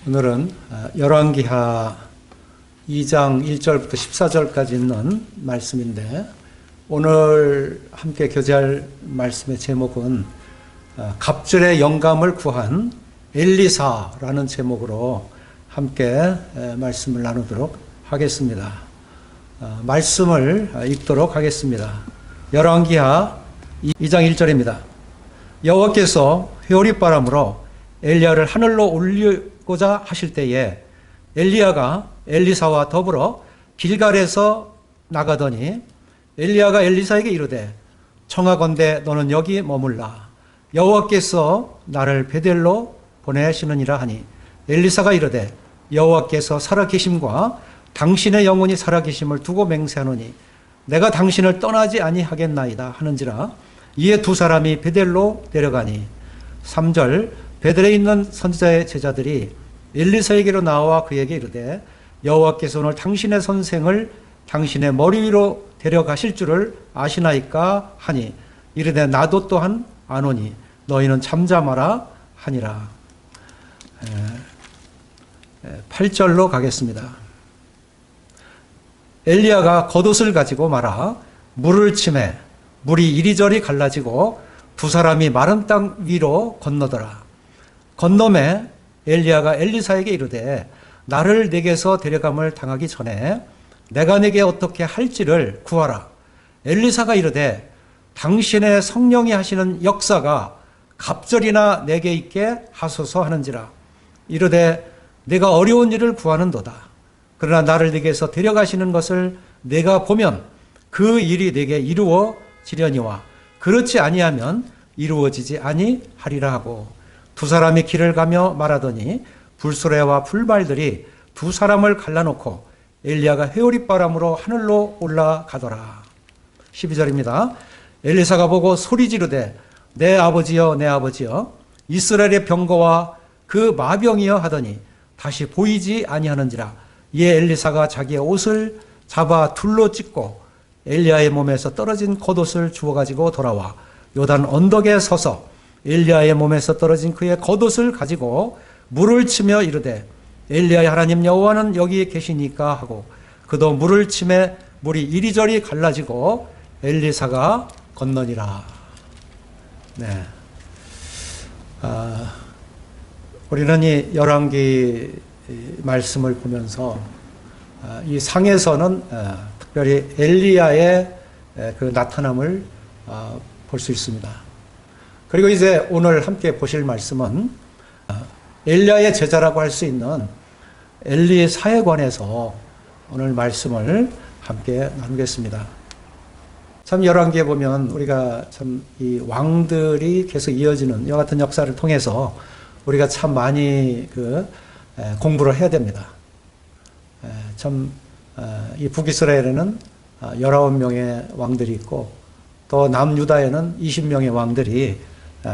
오늘은 열왕기하 2장 1절부터 14절까지 있는 말씀인데, 오늘 함께 교제할 말씀의 제목은 갑절의 영감을 구한 엘리사라는 제목으로 함께 말씀을 나누도록 하겠습니다. 말씀을 읽도록 하겠습니다. 열왕기하 2장 1절입니다. 여호와께서 회오리바람으로 엘리야를 하늘로 올리고자 하실 때에 엘리야가 엘리사와 더불어 길갈에서 나가더니 엘리야가 엘리사에게 이르되 청하건대 너는 여기 머물라. 여호와께서 나를 베델로 보내시느니라 하니 엘리사가 이르되 여호와께서 살아계심과 당신의 영혼이 살아계심을 두고 맹세하노니 내가 당신을 떠나지 아니하겠나이다 하는지라. 이에 두 사람이 베델로 내려가니 3절 베델에 있는 선지자의 제자들이 엘리사에게로 나와 그에게 이르되 여호와께서 오늘 당신의 선생을 당신의 머리 위로 데려가실 줄을 아시나이까 하니 이르되 나도 또한 아노니 너희는 잠잠하라 하니라. 8절로 가겠습니다. 엘리야가 겉옷을 가지고 말아 물을 치매 물이 이리저리 갈라지고 두 사람이 마른 땅 위로 건너더라. 건너매 엘리야가 엘리사에게 이르되 나를 내게서 데려감을 당하기 전에 내가 내게 어떻게 할지를 구하라. 엘리사가 이르되 당신의 성령이 하시는 역사가 갑절이나 내게 있게 하소서 하는지라. 이르되 내가 어려운 일을 구하는도다. 그러나 나를 내게서 데려가시는 것을 내가 보면 그 일이 내게 이루어지려니와 그렇지 아니하면 이루어지지 아니하리라 하고 두 사람이 길을 가며 말하더니 불수레와 불발들이 두 사람을 갈라놓고 엘리야가 회오리바람으로 하늘로 올라가더라. 12절입니다. 엘리사가 보고 소리 지르되 내 아버지여 내 아버지여 이스라엘의 병거와 그 마병이여 하더니 다시 보이지 아니하는지라. 이에 엘리사가 자기의 옷을 잡아 둘로 찢고 엘리야의 몸에서 떨어진 겉옷을 주워가지고 돌아와 요단 언덕에 서서 엘리야의 몸에서 떨어진 그의 겉옷을 가지고 물을 치며 이르되 엘리야의 하나님 여호와는 여기 계시니까 하고 그도 물을 치매 물이 이리저리 갈라지고 엘리사가 건너니라. 네. 우리는 이 열왕기 말씀을 보면서 이 상에서는 특별히 엘리야의 그 나타남을 볼 수 있습니다. 그리고 이제 오늘 함께 보실 말씀은 엘리야의 제자라고 할 수 있는 엘리사에 관해서 오늘 말씀을 함께 나누겠습니다. 참 열왕기에 보면 우리가 참 이 왕들이 계속 이어지는 이와 같은 역사를 통해서 우리가 참 많이 공부를 해야 됩니다. 참 이 북이스라엘에는 19명의 왕들이 있고 또 남유다에는 20명의 왕들이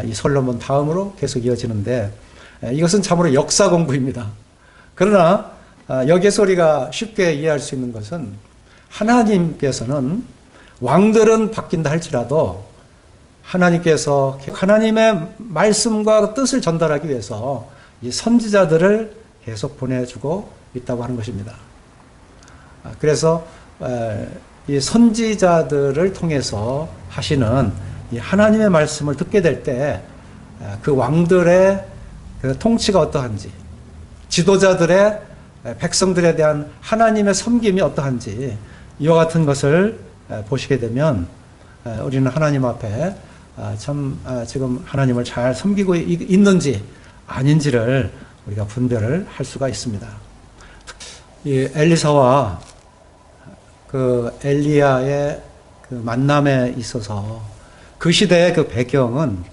이 솔로몬 다음으로 계속 이어지는데 이것은 참으로 역사 공부입니다. 그러나 여기에서 우리가 쉽게 이해할 수 있는 것은 하나님께서는 왕들은 바뀐다 할지라도 하나님께서 하나님의 말씀과 뜻을 전달하기 위해서 이 선지자들을 계속 보내주고 있다고 하는 것입니다. 그래서 이 선지자들을 통해서 하시는 이 하나님의 말씀을 듣게 될 때 그 왕들의 그 통치가 어떠한지, 지도자들의 백성들에 대한 하나님의 섬김이 어떠한지 이와 같은 것을 보시게 되면 우리는 하나님 앞에 참 지금 하나님을 잘 섬기고 있는지 아닌지를 우리가 분별을 할 수가 있습니다. 이 엘리사와 그 엘리야의 그 만남에 있어서 그 시대의 그 배경은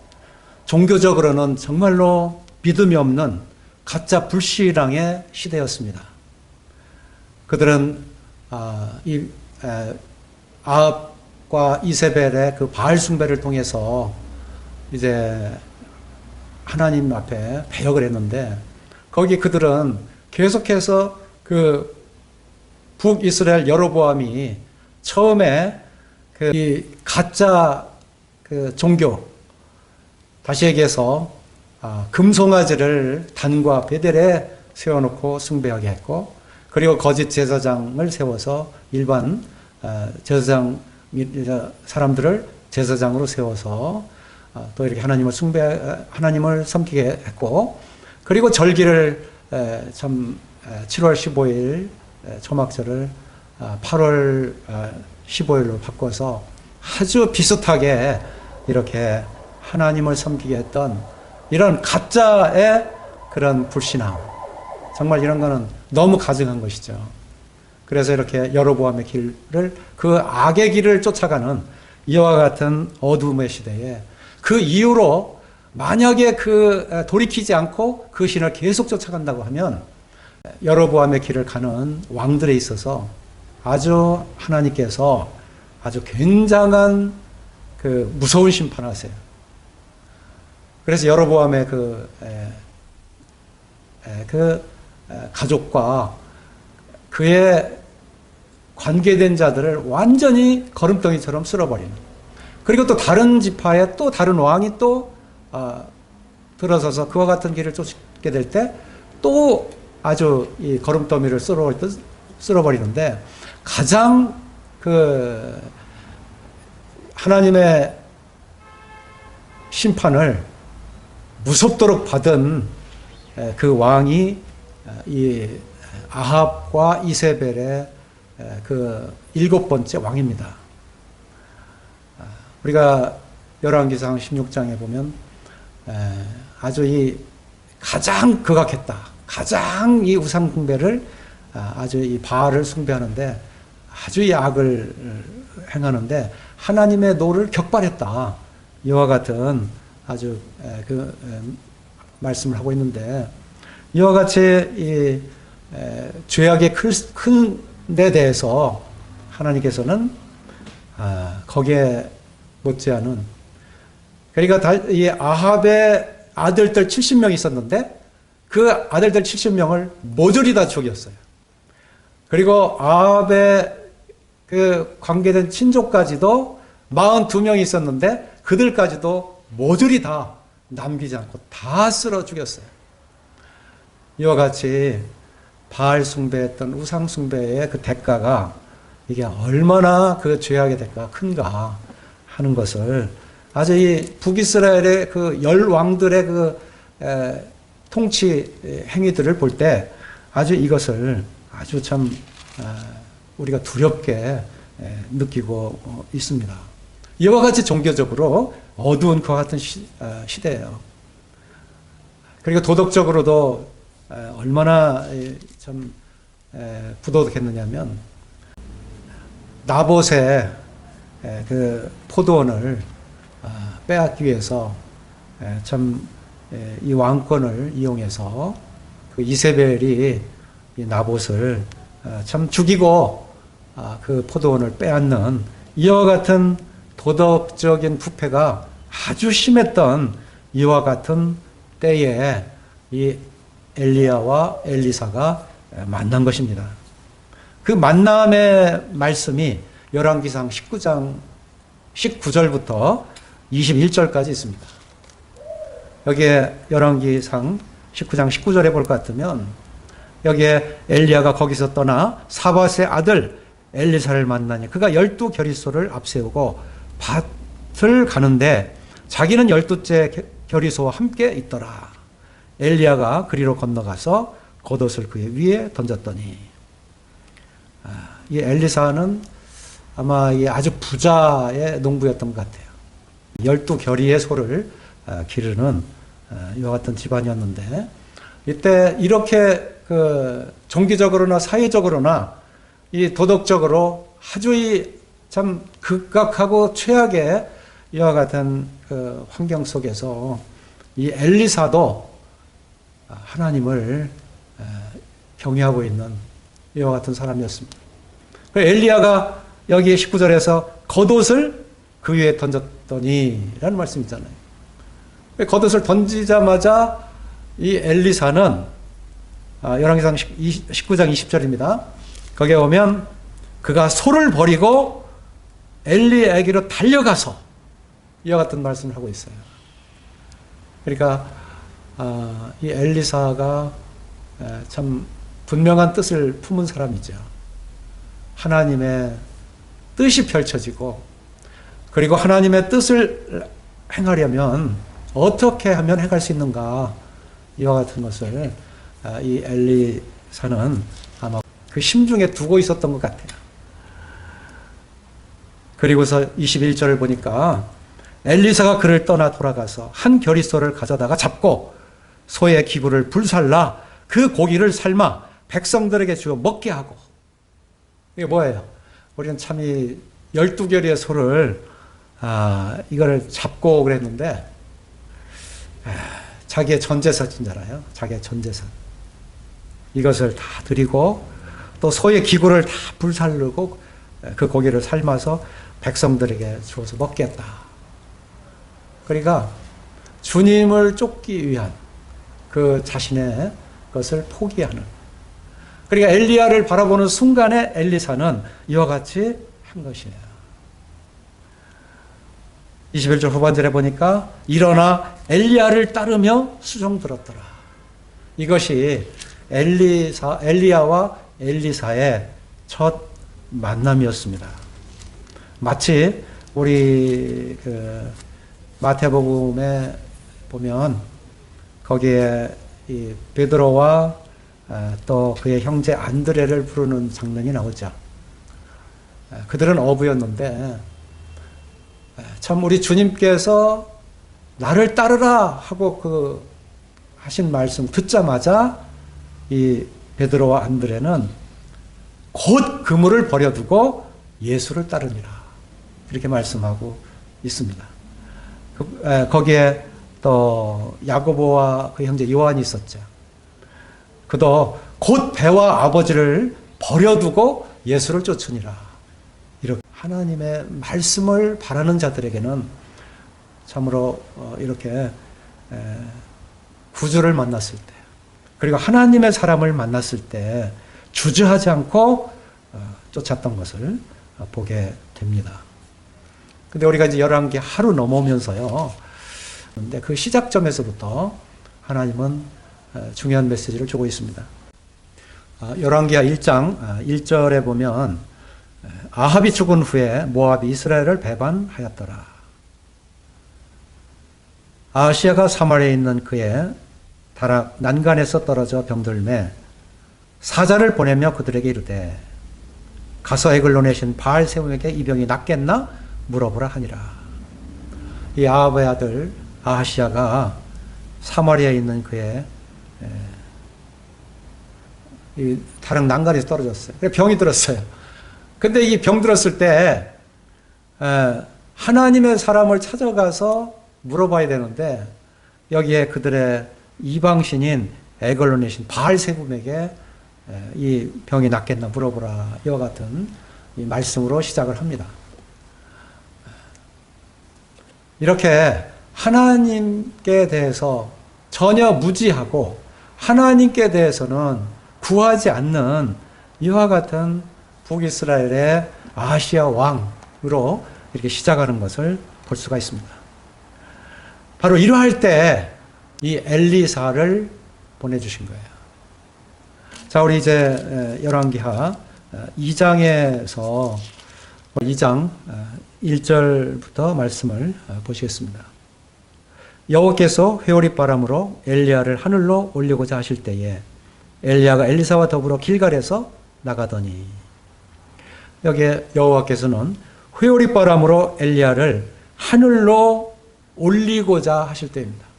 종교적으로는 정말로 믿음이 없는 가짜 불신앙의 시대였습니다. 그들은 이 아합과 이세벨의 그 바알 숭배를 통해서 이제 하나님 앞에 배역을 했는데 거기 그들은 계속해서 그 북이스라엘 여로보암이 처음에 이 가짜 그 종교, 다시 얘기해서 금송아지를 단과 베델에 세워놓고 숭배하게 했고, 그리고 거짓 제사장을 세워서 일반 제사장 사람들을 제사장으로 세워서 또 이렇게 하나님을 섬기게 했고, 그리고 절기를 7월 15일 초막절을 8월 15일로 바꿔서 아주 비슷하게 이렇게 하나님을 섬기게 했던 이런 가짜의 그런 불신앙, 정말 이런 거는 너무 가증한 것이죠. 그래서 이렇게 여로보암의 길을, 그 악의 길을 쫓아가는 이와 같은 어둠의 시대에, 그 이후로 만약에 돌이키지 않고 그 신을 계속 쫓아간다고 하면 여로보암의 길을 가는 왕들에 있어서 아주 하나님께서 아주 굉장한 무서운 심판하세요. 그래서 여로보암의 가족과 그의 관계된 자들을 완전히 거름덩이처럼 쓸어버리는, 그리고 또 다른 지파의 또 다른 왕이 또 들어서서 그와 같은 길을 쫓게 될 때 또 아주 이 거름더미를 쓸어버리는데, 가장 하나님의 심판을 무섭도록 받은 그 왕이 이 아합과 이세벨의 그 7번째 왕입니다. 우리가 열왕기상 16장에 보면 아주 이 가장 극악했다, 가장 이 우상 숭배를, 아주 이 바알을 숭배하는데 아주 이 악을 행하는데 하나님의 노를 격발했다, 이와 같은 아주 말씀을 하고 있는데, 이와 같이 이 죄악의 큰 데 대해서 하나님께서는 거기에 못지않은, 그러니까 이 아합의 아들들 70명이 있었는데 그 아들들 70명을 모조리 다 죽였어요. 그리고 아합의 관계된 친족까지도 42명이 있었는데 그들까지도 모조리 다 남기지 않고 다 쓸어 죽였어요. 이와 같이 바알 숭배했던 우상 숭배의 그 대가가, 이게 얼마나 그 죄악의 대가가 큰가 하는 것을, 아주 이 북이스라엘의 그 10왕들의 통치 행위들을 볼 때 아주 이것을 아주 참 우리가 두렵게 느끼고 있습니다. 이와 같이 종교적으로 어두운 그와 같은 시대예요. 그리고 도덕적으로도 얼마나 참 부도덕했느냐면, 나봇의 그 포도원을 빼앗기 위해서 참 이 왕권을 이용해서 그 이세벨이 이 나봇을 참 죽이고 그 포도원을 빼앗는 이와 같은 도덕적인 부패가 아주 심했던 이와 같은 때에 이 엘리야와 엘리사가 만난 것입니다. 그 만남의 말씀이 열왕기상 19장 19절부터 21절까지 있습니다. 여기에 열왕기상 19장 19절에 볼 것 같으면, 여기에 엘리야가 거기서 떠나 사밧의 아들 엘리사를 만나니 그가 12겨리소를 앞세우고 밭을 가는데 자기는 12째 겨리소와 함께 있더라. 엘리야가 그리로 건너가서 겉옷을 그의 위에 던졌더니, 이 엘리사는 아마 아주 부자의 농부였던 것 같아요. 12겨리의 소를 기르는 이와 같은 집안이었는데, 이때 이렇게 종교적으로나 사회적으로나 이 도덕적으로 아주 참 극악하고 최악의 이와 같은 환경 속에서 이 엘리사도 하나님을 경외하고 있는 이와 같은 사람이었습니다. 엘리야가 여기 19절에서 겉옷을 그 위에 던졌더니 라는 말씀이 있잖아요. 겉옷을 던지자마자 이 엘리사는, 열왕기상 19장 20절입니다. 거기에 오면 그가 소를 버리고 엘리야에게로 달려가서 이와 같은 말씀을 하고 있어요. 그러니까 이 엘리사가 참 분명한 뜻을 품은 사람이죠. 하나님의 뜻이 펼쳐지고, 그리고 하나님의 뜻을 행하려면 어떻게 하면 행할 수 있는가, 이와 같은 것을 이 엘리사는 아마 그 심중에 두고 있었던 것 같아요. 그리고서 21절을 보니까 엘리사가 그를 떠나 돌아가서 한 겨리소를 가져다가 잡고 소의 기구를 불살라 그 고기를 삶아 백성들에게 주어 먹게 하고. 이게 뭐예요? 우리는 참 이 12결의 소를 이거를 잡고 그랬는데 자기의 전제사진잖아요. 자기의 전제사. 이것을 다 드리고 또 소의 기구를 다 불살르고 그 고기를 삶아서 백성들에게 주어서 먹겠다. 그러니까 주님을 쫓기 위한 그 자신의 것을 포기하는. 그러니까 엘리야를 바라보는 순간에 엘리사는 이와 같이 한 것이에요. 21절 후반절에 보니까 일어나 엘리야를 따르며 수종 들었더라. 이것이 엘리야와 엘리사의 첫 만남이었습니다. 마치 우리 그 마태복음에 보면 거기에 이 베드로와 또 그의 형제 안드레를 부르는 장면이 나오죠. 그들은 어부였는데 참 우리 주님께서 나를 따르라 하고 그 하신 말씀 듣자마자 이 베드로와 안드레는 곧 그물을 버려두고 예수를 따르니라. 이렇게 말씀하고 있습니다. 거기에 또 야고보와 그 형제 요한이 있었죠. 그도 곧 배와 아버지를 버려두고 예수를 쫓으니라. 이렇게 하나님의 말씀을 바라는 자들에게는 참으로 이렇게 구주를 만났을 때, 그리고 하나님의 사람을 만났을 때 주저하지 않고 쫓았던 것을 보게 됩니다. 근데 우리가 이제 열왕기 하루 넘어오면서요. 근데 그 시작점에서부터 하나님은 중요한 메시지를 주고 있습니다. 열왕기하 1장 1절에 보면 아합이 죽은 후에 모압이 이스라엘을 배반하였더라. 아하시아가 사마리아에 있는 그의 다락 난간에서 떨어져 병들매 사자를 보내며 그들에게 이르되 가서 에글론에신 바알세움에게 이 병이 낫겠나 물어보라 하니라. 이 아합의 아들 아하시아가 사마리아에 있는 그의 이 다른 난간에서 떨어졌어요. 병이 들었어요. 근데 이 병 들었을 때 하나님의 사람을 찾아가서 물어봐야 되는데 여기에 그들의 이방신인 에글론이신 바알세붐에게 이 병이 낫겠나 물어보라. 이와 같은 이 말씀으로 시작을 합니다. 이렇게 하나님께 대해서 전혀 무지하고 하나님께 대해서는 구하지 않는 이와 같은 북이스라엘의 아하시아 왕으로 이렇게 시작하는 것을 볼 수가 있습니다. 바로 이러할 때 이 엘리사를 보내주신 거예요. 자, 우리 이제 열왕기하 2장에서 2장 1절부터 말씀을 보시겠습니다. 여호와께서 회오리 바람으로 엘리야를 하늘로 올리고자 하실 때에 엘리야가 엘리사와 더불어 길갈에서 나가더니, 여기에 여호와께서는 회오리 바람으로 엘리야를 하늘로 올리고자 하실 때입니다.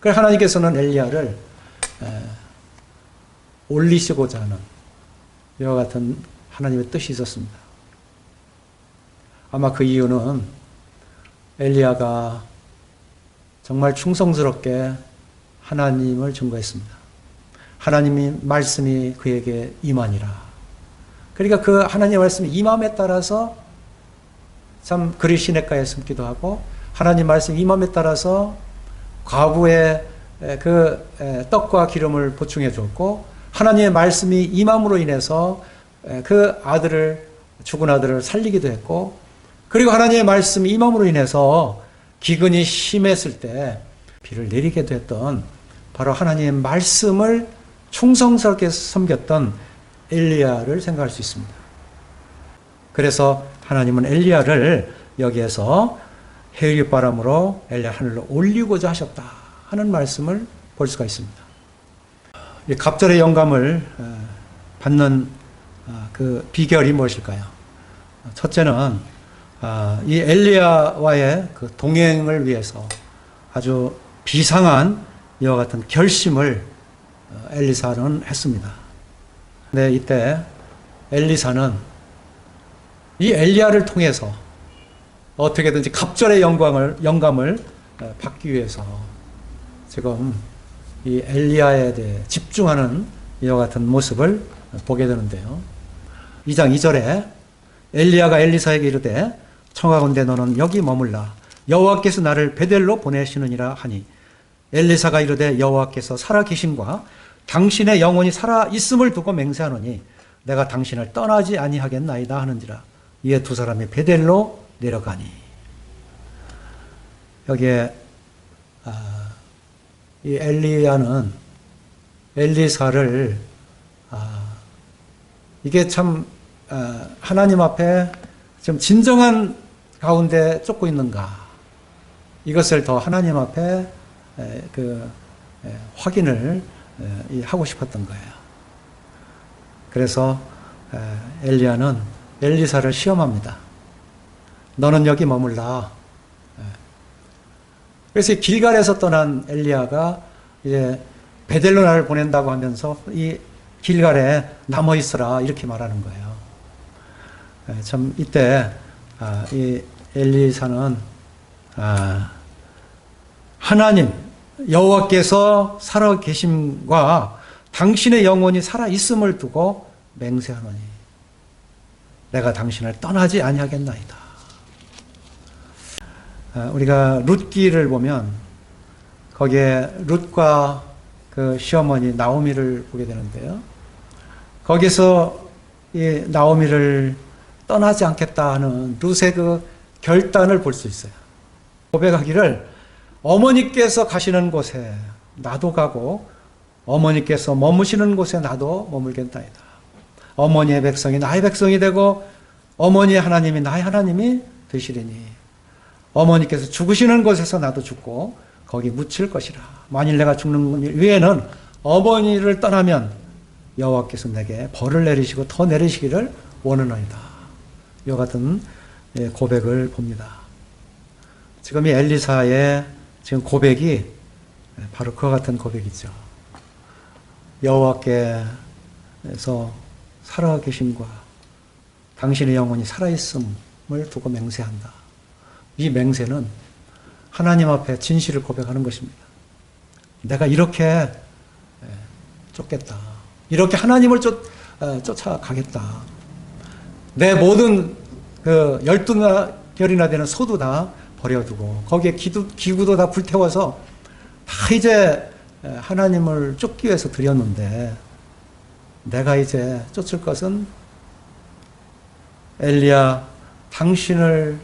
그래서 하나님께서는 엘리야를 올리시고자 하는 이와 같은 하나님의 뜻이 있었습니다. 아마 그 이유는 엘리야가 정말 충성스럽게 하나님을 증거했습니다. 하나님의 말씀이 그에게 임하니라. 그러니까 그 하나님의 말씀이 임함에 따라서 참 그리 시냇가에 숨기도 하고, 하나님 말씀 임함에 따라서 과부의 그 떡과 기름을 보충해 줬고, 하나님의 말씀이 임함으로 인해서 그 아들을, 죽은 아들을 살리기도 했고, 그리고 하나님의 말씀이 임함으로 인해서 기근이 심했을 때 비를 내리게도 했던 바로 하나님의 말씀을 충성스럽게 섬겼던 엘리야를 생각할 수 있습니다. 그래서 하나님은 엘리야를 여기에서 해일바람으로 엘리야 하늘로 올리고자 하셨다 하는 말씀을 볼 수가 있습니다. 이 갑절의 영감을 받는 그 비결이 무엇일까요? 첫째는 이 엘리야와의 그 동행을 위해서 아주 비상한 이와 같은 결심을 엘리사는 했습니다. 근데 이때 엘리사는 이 엘리야를 통해서 어떻게든지 갑절의 영감을 받기 위해서 지금 이 엘리야에 대해 집중하는 이와 같은 모습을 보게 되는데요. 2장 2절에 엘리야가 엘리사에게 이르되 청하건대 너는 여기 머물라 여호와께서 나를 베델로 보내시느니라 하니 엘리사가 이르되 여호와께서 살아계심과 당신의 영혼이 살아있음을 두고 맹세하노니 내가 당신을 떠나지 아니하겠나이다 하는지라. 이에 두 사람이 베델로 내려가니. 여기에 이 엘리야는 엘리사를 이게 참 하나님 앞에 좀 진정한 가운데 쫓고 있는가 이것을 더 하나님 앞에 확인을 하고 싶었던 거예요. 그래서 엘리야는 엘리사를 시험합니다. 너는 여기 머물라. 그래서 길갈에서 떠난 엘리야가 이제 베델로 나를 보낸다고 하면서 이 길갈에 남아 있으라 이렇게 말하는 거예요. 참 이때 이 엘리사는 하나님 여호와께서 살아 계심과 당신의 영혼이 살아 있음을 두고 맹세하노니 내가 당신을 떠나지 아니하겠나이다. 우리가 룻기를 보면 거기에 룻과 그 시어머니 나오미를 보게 되는데요. 거기서 이 나오미를 떠나지 않겠다 하는 룻의 그 결단을 볼 수 있어요. 고백하기를 어머니께서 가시는 곳에 나도 가고 어머니께서 머무시는 곳에 나도 머물겠나이다. 어머니의 백성이 나의 백성이 되고 어머니의 하나님이 나의 하나님이 되시리니 어머니께서 죽으시는 곳에서 나도 죽고 거기 묻힐 것이라. 만일 내가 죽는 위에는 어머니를 떠나면 여호와께서 내게 벌을 내리시고 더 내리시기를 원하노이다. 이와 같은 고백을 봅니다. 지금 이 엘리사의 지금 고백이 바로 그와 같은 고백이죠. 여호와께서 살아계심과 당신의 영혼이 살아있음을 두고 맹세한다. 이 맹세는 하나님 앞에 진실을 고백하는 것입니다. 내가 이렇게 쫓겠다. 이렇게 하나님을 쫓아가겠다. 내 모든 그 12결이나 되는 소도 다 버려두고 거기에 기구도 다 불태워서 다 이제 하나님을 쫓기 위해서 드렸는데 내가 이제 쫓을 것은 엘리야 당신을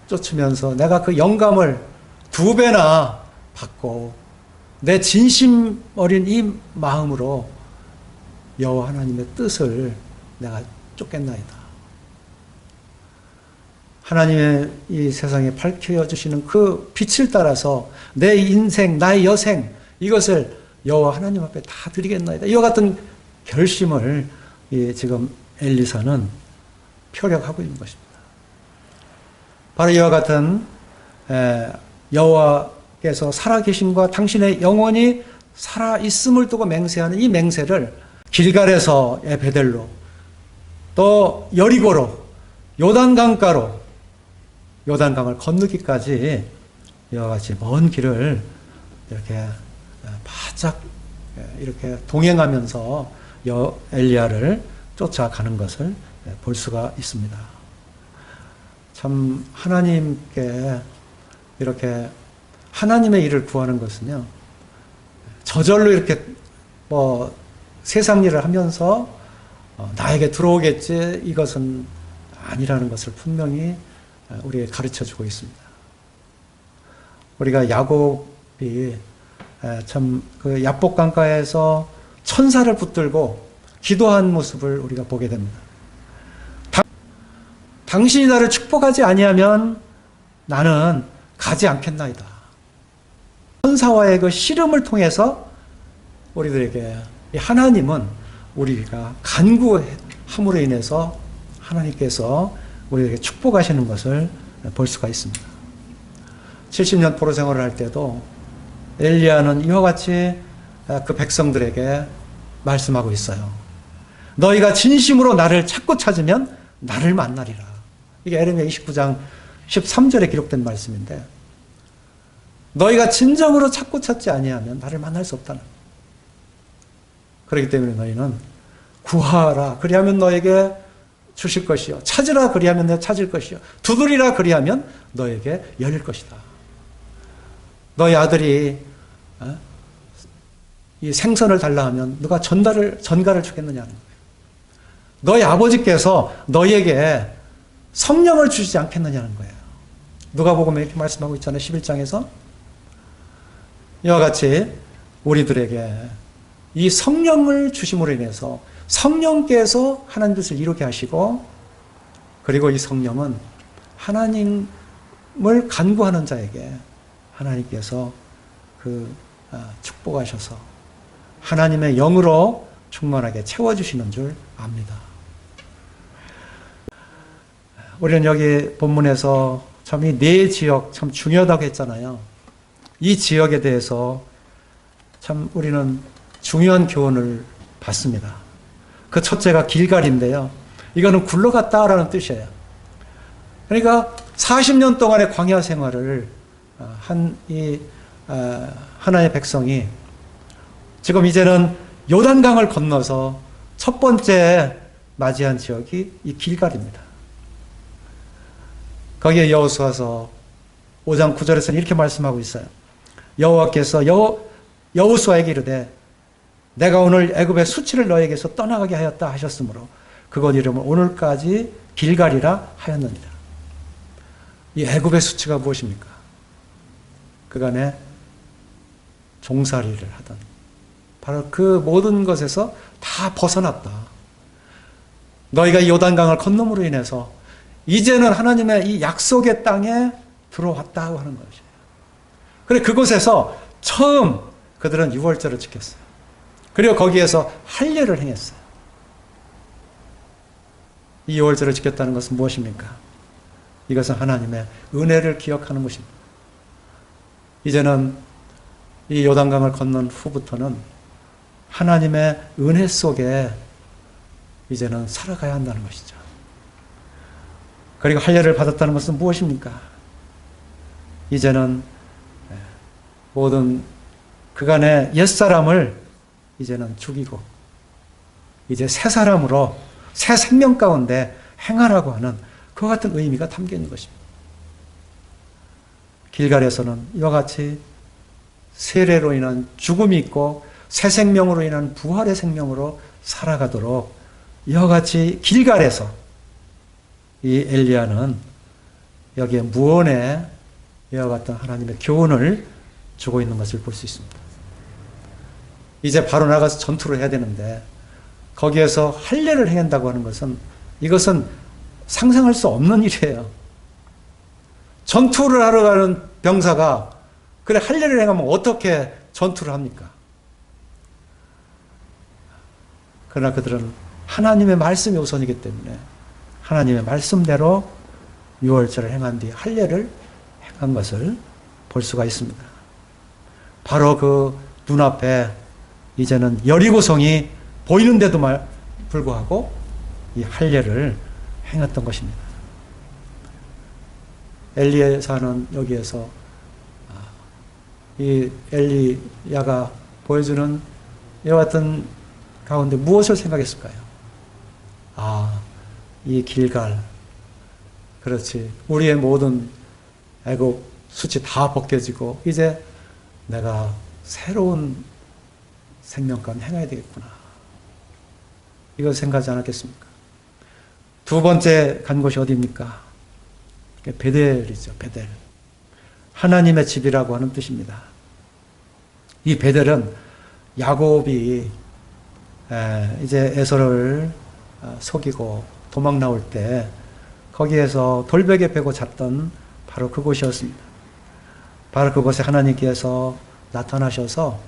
쫓으면서 내가 그 영감을 2배나 받고 내 진심 어린 이 마음으로 여호와 하나님의 뜻을 내가 쫓겠나이다. 하나님의 이 세상에 밝혀주시는 그 빛을 따라서 내 인생, 나의 여생 이것을 여호와 하나님 앞에 다 드리겠나이다. 이와 같은 결심을 지금 엘리사는 표력하고 있는 것입니다. 바로 이와 같은 여호와께서 살아계심과 당신의 영혼이 살아있음을 두고 맹세하는 이 맹세를 길갈에서의 베델로 또 여리고로 요단강가로 요단강을 건너기까지 이와 같이 먼 길을 이렇게 바짝 이렇게 동행하면서 엘리야를 쫓아가는 것을 볼 수가 있습니다. 참 하나님께 이렇게 하나님의 일을 구하는 것은요 저절로 이렇게 뭐 세상 일을 하면서 나에게 들어오겠지 이것은 아니라는 것을 분명히 우리에게 가르쳐주고 있습니다. 우리가 야곱 참 그 야복 강가에서 천사를 붙들고 기도한 모습을 우리가 보게 됩니다. 당신이 나를 축복하지 아니하면 나는 가지 않겠나이다. 천사와의 그 씨름을 통해서 우리들에게 하나님은 우리가 간구함으로 인해서 하나님께서 우리에게 축복하시는 것을 볼 수가 있습니다. 70년 포로 생활을 할 때도 엘리야는 이와 같이 그 백성들에게 말씀하고 있어요. 너희가 진심으로 나를 찾고 찾으면 나를 만나리라. 이게 에레미야 29장 13절에 기록된 말씀인데, 너희가 진정으로 찾고 찾지 아니하면 나를 만날 수 없다는. 그렇기 때문에 너희는 구하라 그리하면 너에게 주실 것이요, 찾으라 그리하면 내가 찾을 것이요, 두드리라 그리하면 너에게 열릴 것이다. 너희 아들이 이 생선을 달라 하면 누가 전가를 주겠느냐는 거예요. 너희 아버지께서 너희에게 성령을 주시지 않겠느냐는 거예요. 누가복음에 이렇게 말씀하고 있잖아요. 11장에서 이와 같이 우리들에게 이 성령을 주심으로 인해서 성령께서 하나님 뜻을 이루게 하시고, 그리고 이 성령은 하나님을 간구하는 자에게 하나님께서 축복하셔서 하나님의 영으로 충만하게 채워주시는 줄 압니다. 우리는 여기 본문에서 참 이 네 지역 참 중요하다고 했잖아요. 이 지역에 대해서 참 우리는 중요한 교훈을 받습니다. 그 첫째가 길갈인데요. 이거는 굴러갔다라는 뜻이에요. 그러니까 40년 동안의 광야 생활을 하나의 백성이 지금 이제는 요단강을 건너서 첫 번째 맞이한 지역이 이 길갈입니다. 거기에 여호수아서 5장 9절에서는 이렇게 말씀하고 있어요. 여호와께서 여호수아에게 이르되 내가 오늘 애굽의 수치를 너에게서 떠나가게 하였다 하셨으므로 그곳 이름을 오늘까지 길갈이라 하였느니라. 이 애굽의 수치가 무엇입니까? 그간에 종살이를 하던, 바로 그 모든 것에서 다 벗어났다. 너희가 이 요단강을 건너므로 인해서 이제는 하나님의 이 약속의 땅에 들어왔다고 하는 것이에요. 그래 그곳에서 처음 그들은 유월절을 지켰어요. 그리고 거기에서 할례를 행했어요. 이 유월절을 지켰다는 것은 무엇입니까? 이것은 하나님의 은혜를 기억하는 것입니다. 이제는 이 요단강을 건넌 후부터는 하나님의 은혜 속에 이제는 살아가야 한다는 것이죠. 그리고 할례를 받았다는 것은 무엇입니까? 이제는 모든 그간의 옛사람을 이제는 죽이고 이제 새 사람으로 새 생명 가운데 행하라고 하는 그와 같은 의미가 담겨 있는 것입니다. 길갈에서는 이와 같이 세례로 인한 죽음이 있고 새 생명으로 인한 부활의 생명으로 살아가도록 이와 같이 길갈에서 이 엘리야는 여기에 무언의 이와 같은 하나님의 교훈을 주고 있는 것을 볼 수 있습니다. 이제 바로 나가서 전투를 해야 되는데 거기에서 할례를 행한다고 하는 것은, 이것은 상상할 수 없는 일이에요. 전투를 하러 가는 병사가 그래 할례를 행하면 어떻게 전투를 합니까? 그러나 그들은 하나님의 말씀이 우선이기 때문에 하나님의 말씀대로 유월절을 행한 뒤 할례를 행한 것을 볼 수가 있습니다. 바로 그 눈앞에 이제는 여리고성이 보이는데도 불구하고 이 할례를 행했던 것입니다. 엘리야는 여기에서 이 엘리야가 보여주는 이와 같은 가운데 무엇을 생각했을까요? 이 길갈, 그렇지, 우리의 모든 애굽 수치 다 벗겨지고 이제 내가 새로운 생명관 행해야 되겠구나, 이걸 생각하지 않았겠습니까? 두 번째 간 곳이 어디입니까? 베델이죠. 베델. 하나님의 집이라고 하는 뜻입니다. 이 베델은 야곱이 이제 에서를 속이고 도망 나올 때 거기에서 돌베개 베고 잤던 바로 그곳이었습니다. 바로 그곳에 하나님께서 나타나셔서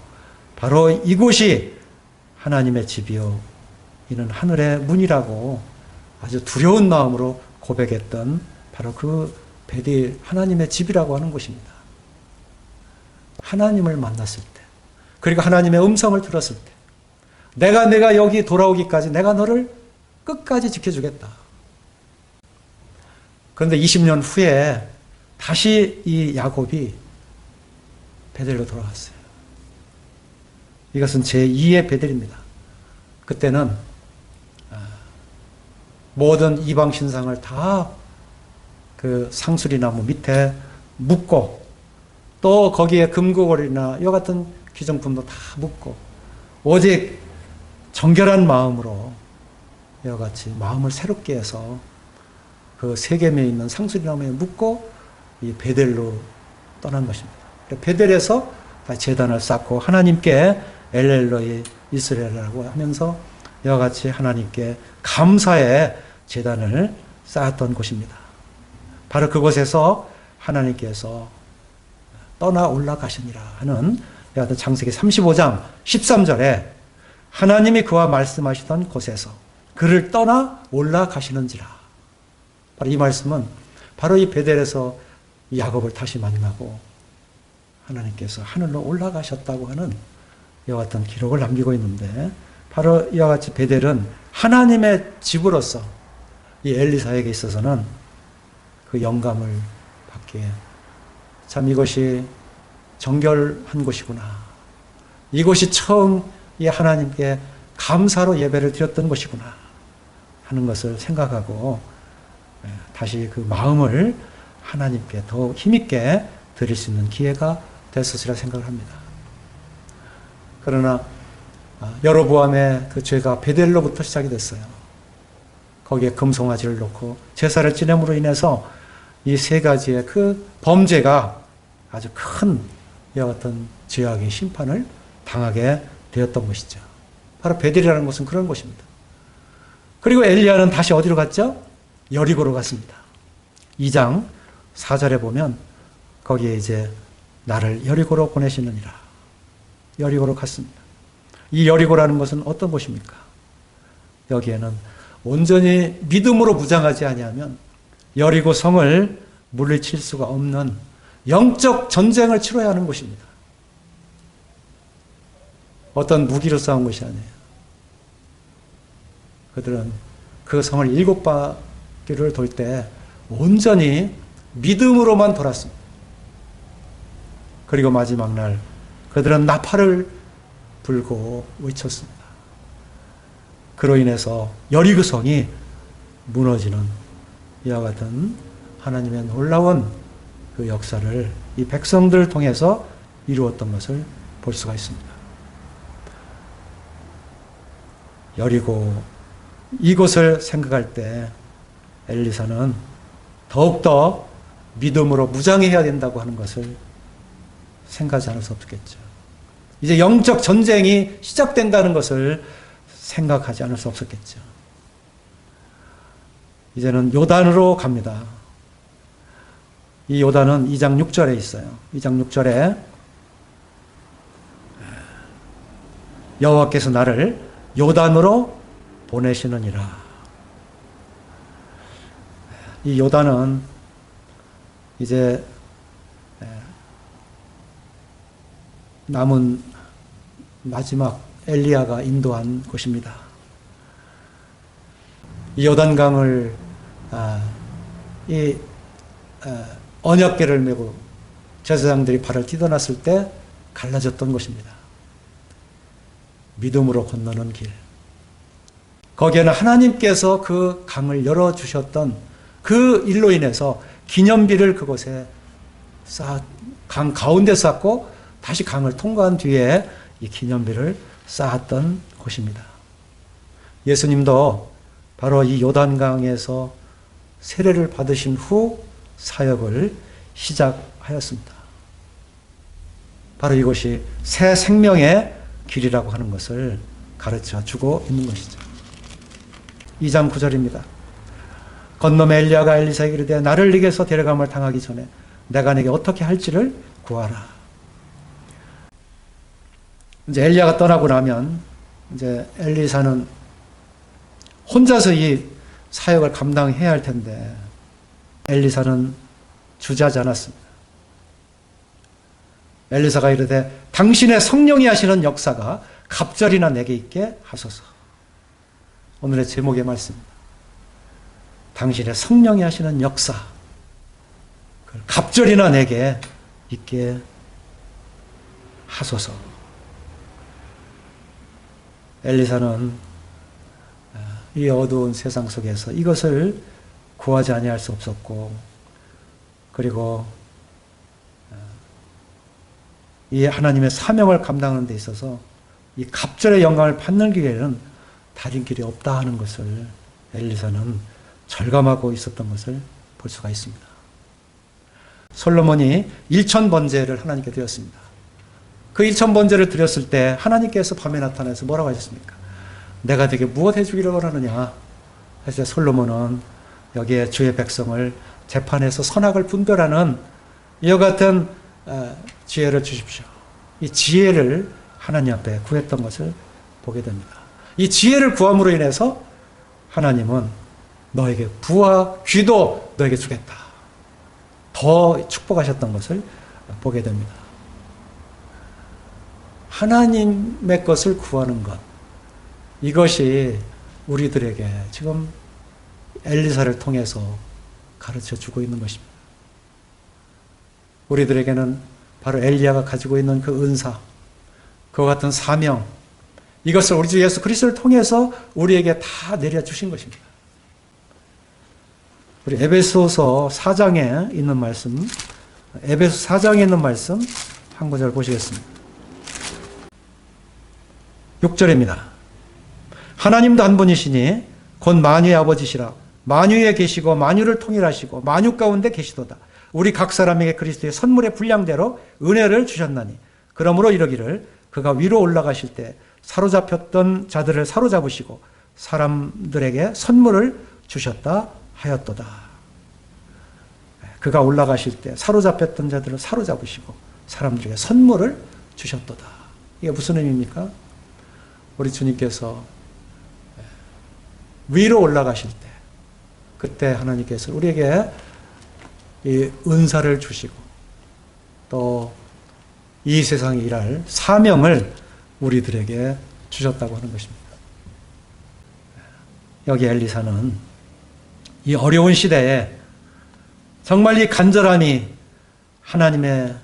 바로 이곳이 하나님의 집이요 이는 하늘의 문이라고 아주 두려운 마음으로 고백했던 바로 그 베델, 하나님의 집이라고 하는 곳입니다. 하나님을 만났을 때, 그리고 하나님의 음성을 들었을 때, 내가 여기 돌아오기까지 내가 너를 끝까지 지켜주겠다. 그런데 20년 후에 다시 이 야곱이 베델로 돌아갔어요. 이것은 제2의 베델입니다. 그때는 모든 이방 신상을 다 그 상수리나무 밑에 묶고 또 거기에 금고걸이나 이와 같은 귀정품도 다 묶고 오직 정결한 마음으로 이와 같이 마음을 새롭게 해서 그 세겜에 있는 상수리나무에 묶고 이 베델로 떠난 것입니다. 베델에서 제단을 쌓고 하나님께 엘렐로이 이스라엘이라고 하면서 이와 같이 하나님께 감사의 제단을 쌓았던 곳입니다. 바로 그곳에서 하나님께서 떠나 올라가시니라 하는 이와 같은 창세기 35장 13절에 하나님이 그와 말씀하시던 곳에서 그를 떠나 올라가시는지라. 바로 이 말씀은 바로 이 베델에서 야곱을 다시 만나고 하나님께서 하늘로 올라가셨다고 하는 이와 같은 기록을 남기고 있는데 바로 이와 같이 베델은 하나님의 집으로서 이 엘리사에게 있어서는 그 영감을 받기에 참 이것이 정결한 곳이구나. 이곳이 처음 이 하나님께 감사로 예배를 드렸던 곳이구나 하는 것을 생각하고 다시 그 마음을 하나님께 더욱 힘있게 드릴 수 있는 기회가 됐으리라 생각을 합니다. 그러나 여로보암의 그 죄가 베델로부터 시작이 됐어요. 거기에 금송아지를 놓고 제사를 지냄으로 인해서 이 세 가지의 그 범죄가 아주 큰 이와 같은 죄악의 심판을 당하게 되었던 것이죠. 바로 베델이라는 곳은 그런 곳입니다. 그리고 엘리야는 다시 어디로 갔죠? 여리고로 갔습니다. 2장 4절에 보면 거기에 이제 나를 여리고로 보내시느니라. 여리고로 갔습니다. 이 여리고라는 것은 어떤 곳입니까? 여기에는 온전히 믿음으로 무장하지 아니하면 여리고 성을 물리칠 수가 없는 영적 전쟁을 치러야 하는 곳입니다. 어떤 무기로 싸운 것이 아니에요. 그들은 그 성을 7바퀴를 돌 때 온전히 믿음으로만 돌았습니다. 그리고 마지막 날 그들은 나팔을 불고 외쳤습니다. 그로 인해서 여리고 성이 무너지는 이와 같은 하나님의 놀라운 그 역사를 이 백성들을 통해서 이루었던 것을 볼 수가 있습니다. 여리고 이곳을 생각할 때 엘리사는 더욱더 믿음으로 무장해야 된다고 하는 것을 생각하지 않을 수 없겠죠. 이제 영적 전쟁이 시작된다는 것을 생각하지 않을 수 없었겠죠. 이제는 요단으로 갑니다. 이 요단은 2장 6절에 있어요. 2장 6절에 여호와께서 나를 요단으로 보내시느니라. 이 요단은 이제 남은 마지막 엘리야가 인도한 곳입니다. 이 요단강을 언약궤를 메고 제사장들이 발을 딛어놨을 때 갈라졌던 곳입니다. 믿음으로 건너는 길. 거기에는 하나님께서 그 강을 열어주셨던 그 일로 인해서 기념비를 그곳에 강 가운데 쌓고 다시 강을 통과한 뒤에 이 기념비를 쌓았던 곳입니다. 예수님도 바로 이 요단강에서 세례를 받으신 후 사역을 시작하였습니다. 바로 이것이 새 생명의 길이라고 하는 것을 가르쳐 주고 있는 것이죠. 2장 9절입니다. 건너매 엘리야가 엘리사에게 이르되 나를 네게서 데려감을 당하기 전에 내가 네게 어떻게 할지를 구하라. 이제 엘리야가 떠나고 나면 이제 엘리사는 혼자서 이 사역을 감당해야 할 텐데 엘리사는 주저하지 않았습니다. 엘리사가 이르되 당신의 성령이 하시는 역사가 갑절이나 내게 있게 하소서. 오늘의 제목의 말씀입니다. 당신의 성령이 하시는 역사, 갑절이나 내게 있게 하소서. 엘리사는 이 어두운 세상 속에서 이것을 구하지 아니할 수 없었고, 그리고 이 하나님의 사명을 감당하는 데 있어서 이 갑절의 영광을 받는 길에는 다른 길이 없다 하는 것을 엘리사는 절감하고 있었던 것을 볼 수가 있습니다. 솔로몬이 1000번제를 하나님께 드렸습니다. 그 1000번제를 드렸을 때 하나님께서 밤에 나타나서 뭐라고 하셨습니까? 내가 네게 무엇 해주기를 원하느냐? 그래서 솔로몬은 여기에 주의 백성을 재판에서 선악을 분별하는 이와 같은 지혜를 주십시오. 이 지혜를 하나님 앞에 구했던 것을 보게 됩니다. 이 지혜를 구함으로 인해서 하나님은 너에게 부와 귀도 너에게 주겠다. 더 축복하셨던 것을 보게 됩니다. 하나님의 것을 구하는 것, 이것이 우리들에게 지금 엘리사를 통해서 가르쳐 주고 있는 것입니다. 우리들에게는 바로 엘리야가 가지고 있는 그 은사, 그와 같은 사명, 이것을 우리 주 예수 그리스도를 통해서 우리에게 다 내려주신 것입니다. 우리 에베소서 4장에 있는 말씀, 에베소 4장에 있는 말씀 한 구절 보시겠습니다. 6절입니다. 하나님도 한 분이시니 곧 만유의 아버지시라. 만유에 계시고 만유를 통일하시고 만유 가운데 계시도다. 우리 각 사람에게 그리스도의 선물의 분량대로 은혜를 주셨나니 그러므로 이러기를 그가 위로 올라가실 때 사로잡혔던 자들을 사로잡으시고 사람들에게 선물을 주셨다 하였도다. 그가 올라가실 때 사로잡혔던 자들을 사로잡으시고 사람들에게 선물을 주셨도다. 이게 무슨 의미입니까? 우리 주님께서 위로 올라가실 때 그때 하나님께서 우리에게 이 은사를 주시고 또 이 세상에 일할 사명을 우리들에게 주셨다고 하는 것입니다. 여기 엘리사는 이 어려운 시대에 정말 이 간절함이 하나님의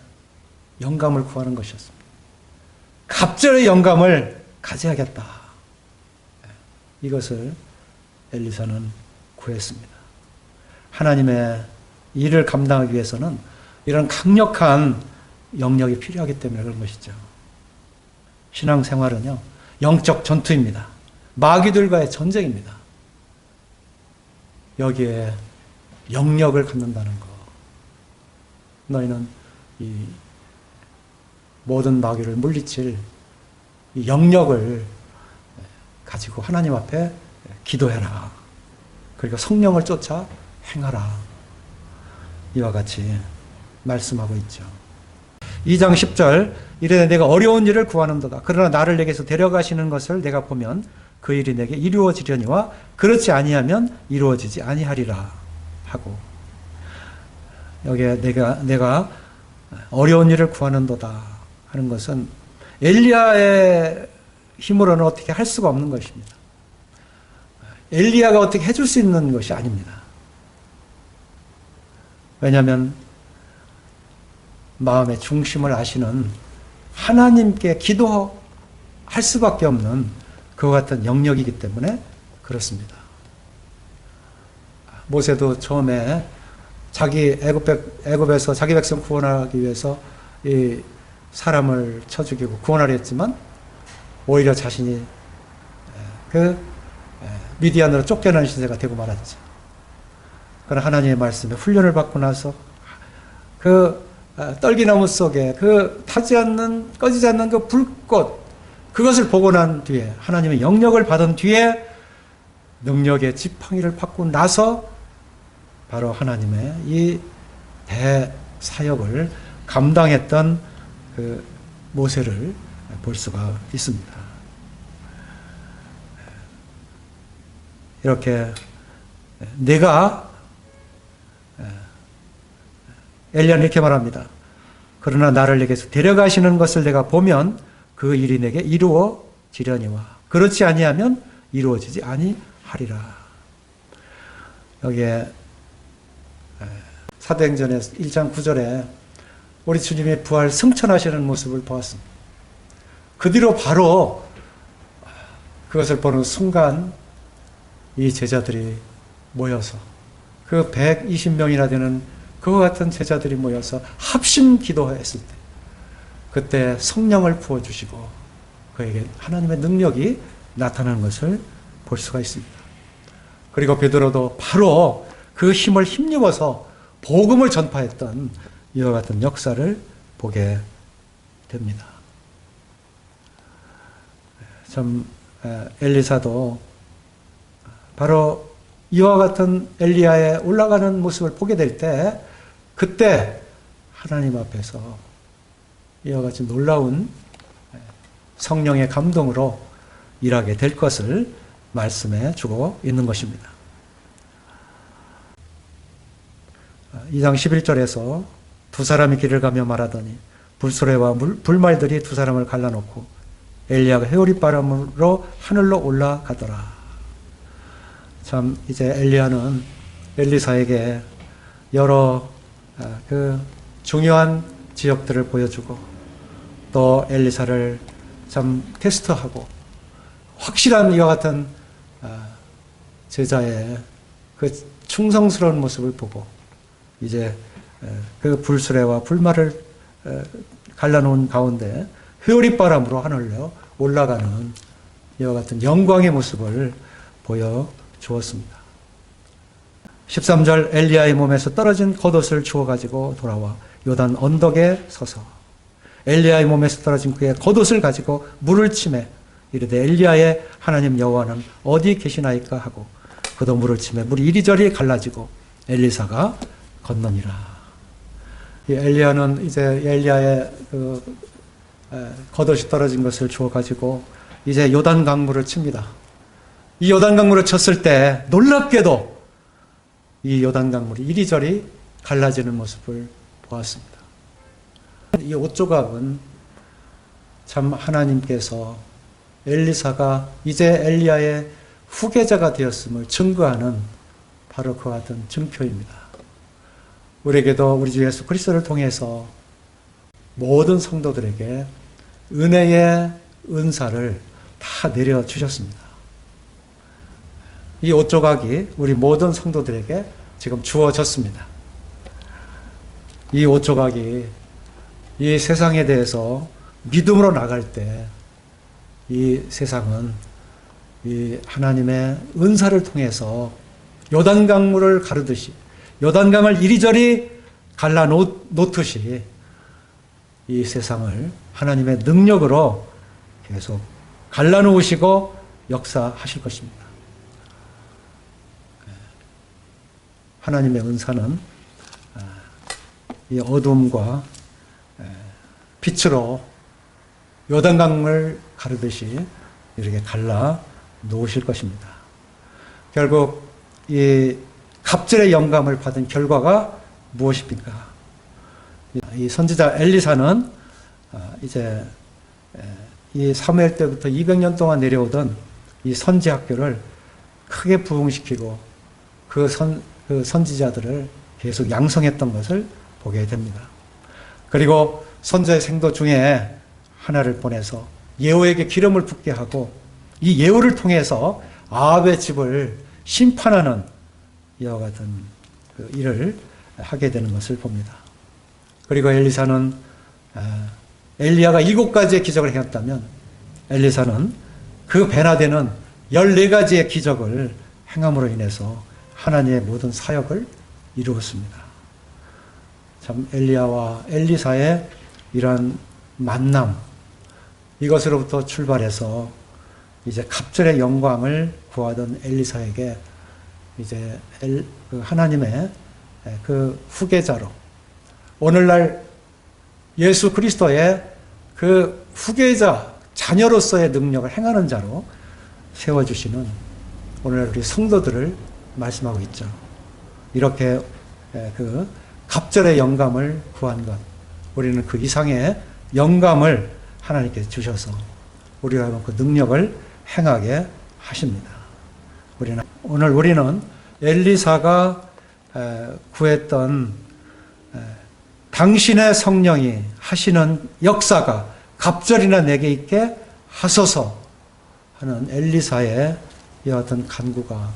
영감을 구하는 것이었습니다. 갑절의 영감을 가져야겠다. 이것을 엘리사는 구했습니다. 하나님의 일을 감당하기 위해서는 이런 강력한 영역이 필요하기 때문에 그런 것이죠. 신앙생활은요, 영적 전투입니다. 마귀들과의 전쟁입니다. 여기에 영역을 갖는다는 것. 너희는 이 모든 마귀를 물리칠 이 영역을 가지고 하나님 앞에 기도해라. 그리고 성령을 쫓아 행하라. 이와 같이 말씀하고 있죠. 2장 10절 이르되 내가 어려운 일을 구하는도다. 그러나 나를 내게서 데려가시는 것을 내가 보면 그 일이 내게 이루어지려니와 그렇지 아니하면 이루어지지 아니하리라 하고 여기에 내가 어려운 일을 구하는도다 하는 것은 엘리야의 힘으로는 어떻게 할 수가 없는 것입니다. 엘리야가 어떻게 해줄 수 있는 것이 아닙니다. 왜냐하면 마음의 중심을 아시는 하나님께 기도할 수밖에 없는 그와 같은 영역이기 때문에 그렇습니다. 모세도 처음에 자기 애굽에서 자기 백성 구원하기 위해서 이 사람을 쳐 죽이고 구원하려 했지만 오히려 자신이 그 미디안으로 쫓겨나는 신세가 되고 말았죠. 그러나 하나님의 말씀에 훈련을 받고 나서 그 떨기나무 속에 그 타지 않는, 꺼지지 않는 그 불꽃, 그것을 보고 난 뒤에, 하나님의 영역을 받은 뒤에 능력의 지팡이를 받고 나서 바로 하나님의 이 대사역을 감당했던 그 모세를 볼 수가 있습니다. 이렇게 내가, 엘리야는 이렇게 말합니다. 그러나 나를 내게서 데려가시는 것을 내가 보면 그 일이 내게 이루어지려니와 그렇지 아니하면 이루어지지 아니하리라. 여기에 사도행전의 1장 9절에 우리 주님의 부활 승천하시는 모습을 보았습니다. 그 뒤로 바로 그것을 보는 순간 이 제자들이 모여서 그 120명이나 되는 그와 같은 제자들이 모여서 합심 기도했을 때 그때 성령을 부어주시고 그에게 하나님의 능력이 나타나는 것을 볼 수가 있습니다. 그리고 베드로도 바로 그 힘을 힘입어서 복음을 전파했던 이와 같은 역사를 보게 됩니다. 참 엘리사도 바로 이와 같은 엘리야의 올라가는 모습을 보게 될 때 그때 하나님 앞에서 이와 같이 놀라운 성령의 감동으로 일하게 될 것을 말씀해 주고 있는 것입니다. 2장 11절에서 두 사람이 길을 가며 말하더니 불수레와 불말들이 두 사람을 갈라놓고 엘리야가 회오리 바람으로 하늘로 올라가더라. 참 이제 엘리야는 엘리사에게 여러 그 중요한 지역들을 보여주고 또 엘리사를 참 테스트하고 확실한 이와 같은 제자의 그 충성스러운 모습을 보고 이제 그 불수레와 불말을 갈라놓은 가운데 회오리 바람으로 하늘로 올라가는 이와 같은 영광의 모습을 보여주었습니다. 13절 엘리야의 몸에서 떨어진 겉옷을 주워가지고 돌아와 요단 언덕에 서서 엘리야의 몸에서 떨어진 그의 겉옷을 가지고 물을 치매 이르되 엘리야의 하나님 여호와는 어디 계시나이까 하고 그도 물을 치매 물이 이리저리 갈라지고 엘리사가 건너니라. 이 엘리야는 이제 엘리야의 그 겉옷이 떨어진 것을 주워가지고 이제 요단 강물을 칩니다. 이 요단 강물을 쳤을 때 놀랍게도 이 요단 강물이 이리저리 갈라지는 모습을 보았습니다. 이 옷 조각은 참 하나님께서 엘리사가 이제 엘리야의 후계자가 되었음을 증거하는 바로 그와 같은 증표입니다. 우리에게도 우리 주 예수 그리스도를 통해서 모든 성도들에게 은혜의 은사를 다 내려주셨습니다. 이 옷 조각이 우리 모든 성도들에게 지금 주어졌습니다. 이 옷 조각이 이 세상에 대해서 믿음으로 나갈 때 이 세상은 이 하나님의 은사를 통해서 요단강물을 가르듯이 요단강을 이리저리 갈라놓듯이 이 세상을 하나님의 능력으로 계속 갈라놓으시고 역사하실 것입니다. 하나님의 은사는 이 어둠과 빛으로 요단강을 가르듯이 이렇게 갈라 놓으실 것입니다. 결국 이 갑절의 영감을 받은 결과가 무엇입니까? 이 선지자 엘리사는 이제 이 사무엘 때부터 200년 동안 내려오던 이 선지 학교를 크게 부흥시키고 그 선지자들을 계속 양성했던 것을 보게 됩니다. 그리고 선지자의 생도 중에 하나를 보내서 예후에게 기름을 붓게 하고 이 예후를 통해서 아합의 집을 심판하는 이와 같은 그 일을 하게 되는 것을 봅니다. 그리고 엘리사는 엘리야가 7가지의 기적을 행했다면 엘리사는 그 배나 되는 14가지의 기적을 행함으로 인해서 하나님의 모든 사역을 이루었습니다. 참 엘리야와 엘리사의 이러한 만남, 이것으로부터 출발해서 이제 갑절의 영광을 구하던 엘리사에게 이제 그 하나님의 그 후계자로, 오늘날 예수 그리스도의 그 후계자, 자녀로서의 능력을 행하는 자로 세워주시는 오늘 우리 성도들을 말씀하고 있죠. 이렇게 그 갑절의 영감을 구한 것, 우리는 그 이상의 영감을 하나님께서 주셔서 우리가 그 능력을 행하게 하십니다. 오늘 우리는 엘리사가 구했던 당신의 성령이 하시는 역사가 갑절이나 내게 있게 하소서 하는 엘리사의 이 어떤 간구가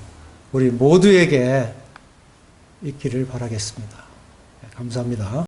우리 모두에게 있기를 바라겠습니다. 감사합니다.